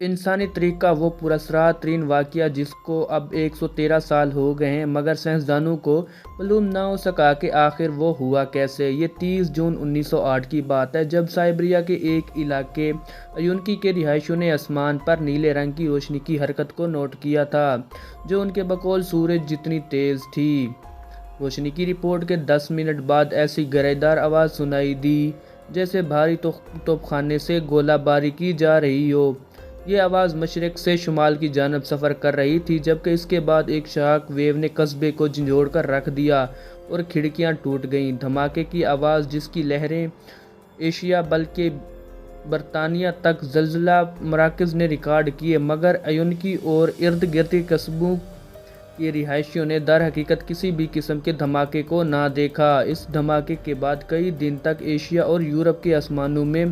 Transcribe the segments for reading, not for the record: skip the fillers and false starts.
انسانی تاریخ کا وہ پراسرار ترین واقعہ جس کو اب 113 سال ہو گئے ہیں، مگر سائنسدانوں کو معلوم نہ ہو سکا کہ آخر وہ ہوا کیسے۔ یہ 30 جون 1908 کی بات ہے، جب سائبیریا کے ایک علاقے ایونکی کے رہائشیوں نے آسمان پر نیلے رنگ کی روشنی کی حرکت کو نوٹ کیا تھا، جو ان کے بقول سورج جتنی تیز تھی۔ روشنی کی رپورٹ کے 10 منٹ بعد ایسی گرجدار آواز سنائی دی جیسے بھاری توپ خانے سے گولہ باری کی جا رہی ہو۔ یہ آواز مشرق سے شمال کی جانب سفر کر رہی تھی، جبکہ اس کے بعد ایک شاک ویو نے قصبے کو جھنجھوڑ کر رکھ دیا اور کھڑکیاں ٹوٹ گئیں۔ دھماکے کی آواز، جس کی لہریں ایشیا بلکہ برطانیہ تک زلزلہ مراکز نے ریکارڈ کیے، مگر ایونکی اور ارد گرد کے قصبوں کے رہائشیوں نے در حقیقت کسی بھی قسم کے دھماکے کو نہ دیکھا۔ اس دھماکے کے بعد کئی دن تک ایشیا اور یورپ کے آسمانوں میں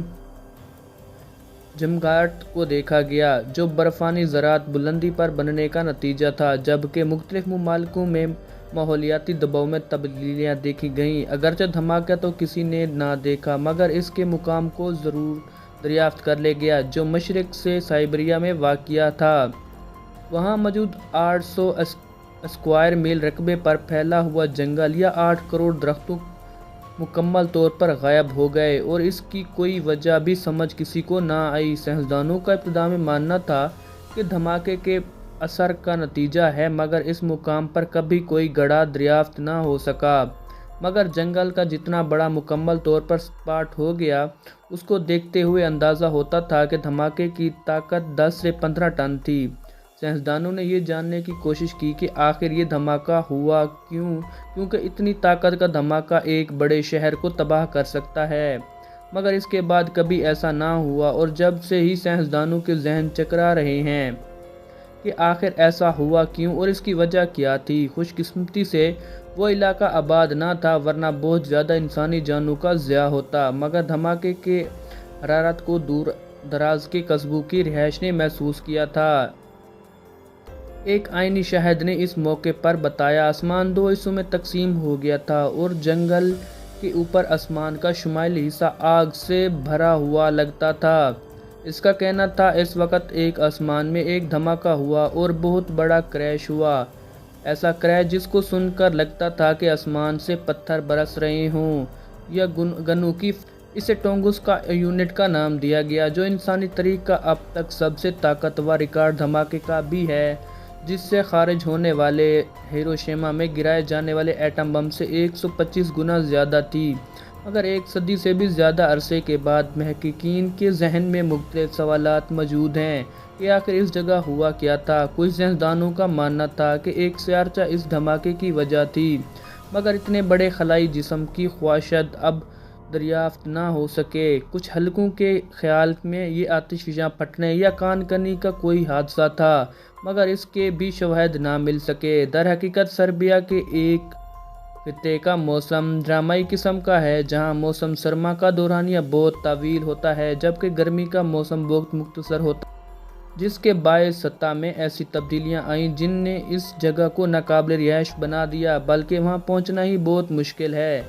جھمگاہٹ کو دیکھا گیا، جو برفانی ذرات بلندی پر بننے کا نتیجہ تھا، جبکہ مختلف ممالکوں میں ماحولیاتی دباؤ میں تبدیلیاں دیکھی گئیں۔ اگرچہ دھماکہ تو کسی نے نہ دیکھا، مگر اس کے مقام کو ضرور دریافت کر لیا گیا، جو مشرق سے سائبیریا میں واقع تھا۔ وہاں موجود 800 اسکوائر میل رقبے پر پھیلا ہوا جنگل یا 8 کروڑ درختوں مکمل طور پر غائب ہو گئے، اور اس کی کوئی وجہ بھی سمجھ کسی کو نہ آئی۔ سائنسدانوں کا ابتدا میں ماننا تھا کہ دھماکے کے اثر کا نتیجہ ہے، مگر اس مقام پر کبھی کوئی گڑھا دریافت نہ ہو سکا۔ مگر جنگل کا جتنا بڑا مکمل طور پر سپاٹ ہو گیا، اس کو دیکھتے ہوئے اندازہ ہوتا تھا کہ دھماکے کی طاقت 10 سے 15 ٹن تھی۔ سائنسدانوں نے یہ جاننے کی کوشش کی کہ آخر یہ دھماکہ ہوا کیوں، کیونکہ اتنی طاقت کا دھماکہ ایک بڑے شہر کو تباہ کر سکتا ہے، مگر اس کے بعد کبھی ایسا نہ ہوا، اور جب سے ہی سائنسدانوں کے ذہن چکرا رہے ہیں کہ آخر ایسا ہوا کیوں اور اس کی وجہ کیا تھی۔ خوش قسمتی سے وہ علاقہ آباد نہ تھا، ورنہ بہت زیادہ انسانی جانوں کا ضیاع ہوتا، مگر دھماکے کے حرارت کو دور دراز کے قصبوں کی رہائش نے محسوس کیا تھا۔ ایک عینی شاہد نے اس موقع پر بتایا، آسمان 2 حصوں میں تقسیم ہو گیا تھا اور جنگل کے اوپر آسمان کا شمالی حصہ آگ سے بھرا ہوا لگتا تھا۔ اس کا کہنا تھا اس وقت ایک آسمان میں ایک دھماکہ ہوا اور بہت بڑا کریش ہوا، ایسا کریش جس کو سن کر لگتا تھا کہ آسمان سے پتھر برس رہے ہوں یا گنوں کی۔ اسے ٹونگس کا یونٹ کا نام دیا گیا، جو انسانی تاریخ کا اب تک سب سے طاقتور ریکارڈ دھماکے کا بھی ہے، جس سے خارج ہونے والے ہیروشیما میں گرائے جانے والے ایٹم بم سے 125 گنا زیادہ تھی۔ مگر ایک صدی سے بھی زیادہ عرصے کے بعد محققین کے ذہن میں مختلف سوالات موجود ہیں کہ آخر اس جگہ ہوا کیا تھا۔ کچھ سائنسدانوں کا ماننا تھا کہ ایک سیارچہ اس دھماکے کی وجہ تھی، مگر اتنے بڑے خلائی جسم کی خواصشت اب دریافت نہ ہو سکے۔ کچھ حلقوں کے خیال میں یہ آتش فشاں پھٹنے یا کان کنی کا کوئی حادثہ تھا، مگر اس کے بھی شواہد نہ مل سکے۔ در حقیقت سائبیریا کے ایک خطے کا موسم ڈرامائی قسم کا ہے، جہاں موسم سرما کا دورانیہ بہت طویل ہوتا ہے، جبکہ گرمی کا موسم بہت مختصر ہوتا ہے، جس کے باعث سطح میں ایسی تبدیلیاں آئیں جن نے اس جگہ کو ناقابل رہائش بنا دیا، بلکہ وہاں پہنچنا ہی بہت مشکل ہے۔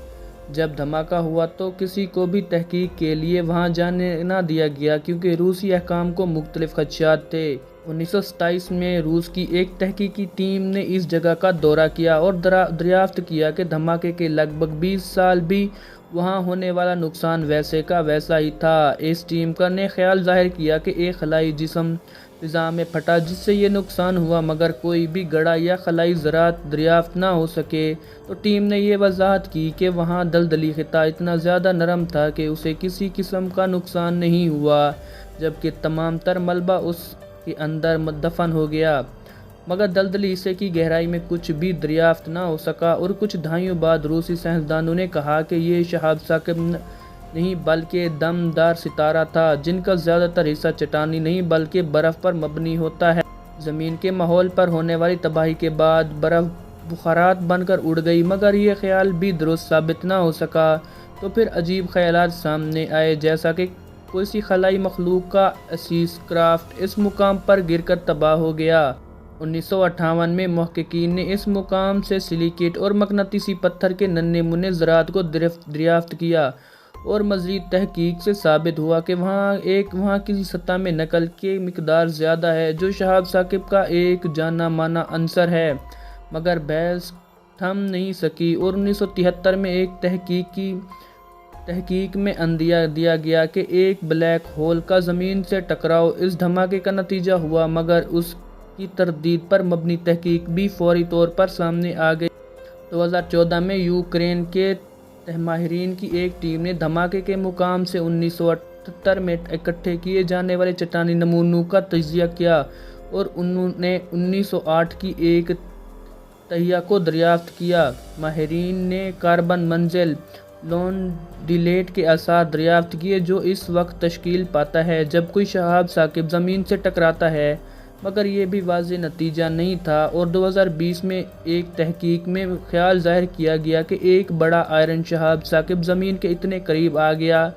جب دھماکہ ہوا تو کسی کو بھی تحقیق کے لیے وہاں جانے نہ دیا گیا، کیونکہ روسی حکام کو مختلف خدشات تھے۔ 1927 میں روس کی ایک تحقیقی ٹیم نے اس جگہ کا دورہ کیا اور دریافت کیا کہ دھماکے کے لگ بھگ 20 سال بھی وہاں ہونے والا نقصان ویسے کا ویسا ہی تھا۔ اس ٹیم نے خیال ظاہر کیا کہ ایک خلائی جسم فضا میں پھٹا جس سے یہ نقصان ہوا، مگر کوئی بھی گڑھا یا خلائی ذرات دریافت نہ ہو سکے۔ تو ٹیم نے یہ وضاحت کی کہ وہاں دلدلی خطہ اتنا زیادہ نرم تھا کہ اسے کسی قسم کا نقصان نہیں ہوا، جبکہ تمام تر ملبہ اس کے اندر دفن ہو گیا، مگر دلدلی حصے کی گہرائی میں کچھ بھی دریافت نہ ہو سکا۔ اور کچھ دہائیوں بعد روسی سائنسدانوں نے کہا کہ یہ شہاب ثاقب نہیں بلکہ دم دار ستارہ تھا، جن کا زیادہ تر حصہ چٹانی نہیں بلکہ برف پر مبنی ہوتا ہے۔ زمین کے ماحول پر ہونے والی تباہی کے بعد برف بخارات بن کر اڑ گئی، مگر یہ خیال بھی درست ثابت نہ ہو سکا۔ تو پھر عجیب خیالات سامنے آئے، جیسا کہ کسی خلائی مخلوق کا اسپیس کرافٹ اس مقام پر گر کر تباہ ہو گیا۔ 1958 میں محققین نے اس مقام سے سلیکیٹ اور مقناطیسی پتھر کے ننھے منھے ذرات کو دریافت کیا۔ اور مزید تحقیق سے ثابت ہوا کہ وہاں کی سطح میں نقل کی مقدار زیادہ ہے، جو شہاب ثاقب کا ایک جانا مانا عنصر ہے، مگر بحث تھم نہیں سکی اور 1973 میں ایک تحقیق میں اندیا دیا گیا کہ ایک بلیک ہول کا زمین سے ٹکراؤ اس دھماکے کا نتیجہ ہوا، مگر اس کی تردید پر مبنی تحقیق بھی فوری طور پر سامنے آ گئی۔ 2014 میں یوکرین کے ماہرین کی ایک ٹیم نے دھماکے کے مقام سے 1978 میں اکٹھے کیے جانے والے چٹانی نمونوں کا تجزیہ کیا اور انہوں نے 1908 کی ایک تہیہ کو دریافت کیا۔ ماہرین نے کاربن منزل لونڈیلیٹ کے آثار دریافت کیے جو اس وقت تشکیل پاتا ہے جب کوئی شہاب ثاقب زمین سے ٹکراتا ہے، مگر یہ بھی واضح نتیجہ نہیں تھا، اور 2020 میں ایک تحقیق میں خیال ظاہر کیا گیا کہ ایک بڑا آئرن شہاب ثاقب زمین کے اتنے قریب آ گیا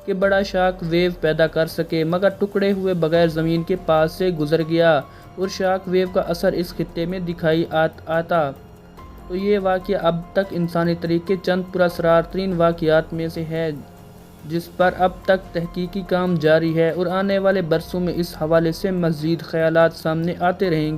کہ بڑا شاک ویو پیدا کر سکے، مگر ٹکڑے ہوئے بغیر زمین کے پاس سے گزر گیا اور شاک ویو کا اثر اس خطے میں دکھائی آتا۔ تو یہ واقعہ اب تک انسانی تاریخ کے چند پراسرار ترین واقعات میں سے ہے جس پر اب تک تحقیقی کام جاری ہے، اور آنے والے برسوں میں اس حوالے سے مزید خیالات سامنے آتے رہیں گے۔